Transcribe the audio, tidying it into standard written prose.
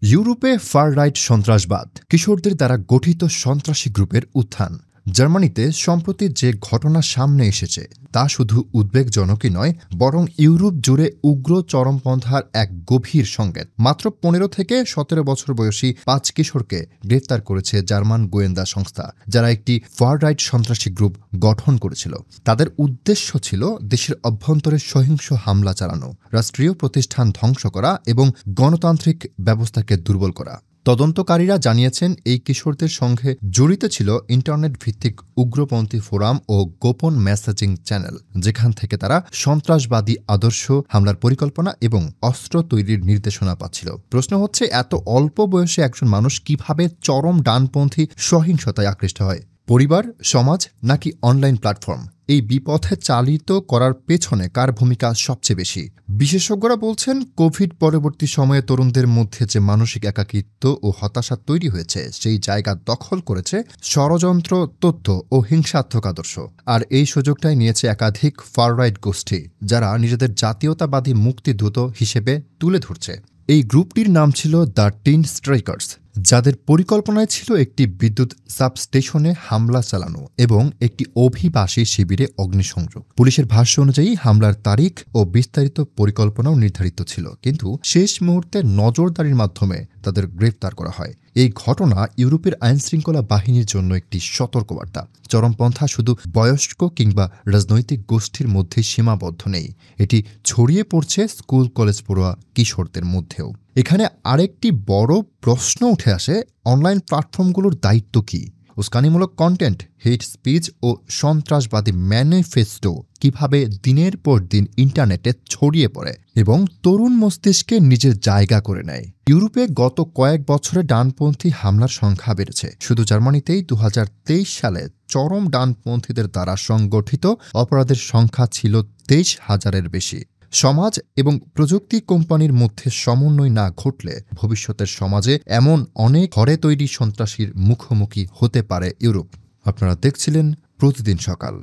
ইউরোপে fur right সন্ত্রাসবাদ, কিশোরদের দ্বারা গঠিত সন্ত্রাসী গ্রুপের উত্থান। জার্মানিতে সম্প্রতি যে ঘটনা সামনে এসেছে তা শুধু উদ্বেগজনকই নয়, বরং ইউরোপ জুড়ে উগ্র চরমপন্থার এক গভীর সংকেত। মাত্র ১৫ থেকে ১৭ বছর বয়সী ৫ কিশোরকে গ্রেফতার করেছে জার্মান গোয়েন্দা সংস্থা, যারা একটি ফার রাইট সন্ত্রাসী গ্রুপ গঠন করেছিল। তাদের উদ্দেশ্য ছিল দেশের অভ্যন্তরে সহিংস হামলা চালানো, রাষ্ট্রীয় প্রতিষ্ঠান ধ্বংস করা এবং গণতান্ত্রিক ব্যবস্থাকে দুর্বল করা। তদন্তকারীরা জানিয়েছেন এই কিশোরদের সঙ্গে জড়িত ছিল ইন্টারনেট ভিত্তিক উগ্রপন্থী ফোরাম ও গোপন মেসেজিং চ্যানেল, যেখান থেকে তারা সন্ত্রাসবাদী আদর্শ, হামলার পরিকল্পনা এবং অস্ত্র তৈরির নির্দেশনা পাচ্ছিল। প্রশ্ন হচ্ছে, এত অল্প বয়সে একজন মানুষ কিভাবে চরম ডানপন্থী সহিংসতায় আকৃষ্ট হয়? পরিবার, সমাজ নাকি অনলাইন প্ল্যাটফর্ম? এই বিপথে চালিত করার পেছনে কার ভূমিকা সবচেয়ে বেশি? বিশেষজ্ঞরা বলছেন, কোভিড পরবর্তী সময়ে তরুণদের মধ্যে যে মানসিক একাকিত্ব ও হতাশা তৈরি হয়েছে, সেই জায়গা দখল করেছে ষড়যন্ত্র, তথ্য ও হিংসাত্মক আদর্শ। আর এই সুযোগটাই নিয়েছে একাধিক ফার রাইট গোষ্ঠী, যারা নিজেদের জাতীয়তাবাদী মুক্তিদূত হিসেবে তুলে ধরছে। এই গ্রুপটির নাম ছিল দ্য টিন স্ট্রাইকার্স, যাদের পরিকল্পনায় ছিল একটি বিদ্যুৎ সাবস্টেশনে হামলা চালানো এবং একটি অভিবাসী শিবিরে অগ্নিসংযোগ। পুলিশের ভাষ্য অনুযায়ী হামলার তারিখ ও বিস্তারিত পরিকল্পনাও নির্ধারিত ছিল, কিন্তু শেষ মুহূর্তে নজরদারির মাধ্যমে তাদের গ্রেফতার করা হয়। এই ঘটনা ইউরোপের আইনশৃঙ্খলা বাহিনীর জন্য একটি সতর্কবার্তা। চরমপন্থা শুধু বয়স্ক কিংবা রাজনৈতিক গোষ্ঠীর মধ্যে সীমাবদ্ধ নেই, এটি ছড়িয়ে পড়ছে স্কুল কলেজ পড়ুয়া কিশোরদের মধ্যেও। এখানে আরেকটি বড় প্রশ্ন উঠে আসে, অনলাইন প্ল্যাটফর্মগুলোর দায়িত্ব কী? উস্কানিমূলক কন্টেন্ট, হেট স্পিচ ও সন্ত্রাসবাদী ম্যানিফেস্টো কিভাবে দিনের পর দিন ইন্টারনেটে ছড়িয়ে পড়ে এবং তরুণ মস্তিষ্কে নিজের জায়গা করে নেয়। ইউরোপে গত কয়েক বছরে ডানপন্থী হামলার সংখ্যা বেড়েছে। শুধু জার্মানিতেই ২০২৩ সালে চরম ডানপন্থীদের দ্বারা সংগঠিত অপরাধের সংখ্যা ছিল ২৩,০০০-এর বেশি। সমাজ এবং প্রযুক্তি কোম্পানির মধ্যে সমন্বয় না ঘটলে ভবিষ্যতের সমাজে এমন অনেক ঘরে তৈরি সন্ত্রাসীর মুখোমুখি হতে পারে ইউরোপ। আপনারা দেখছিলেন প্রতিদিন সকাল।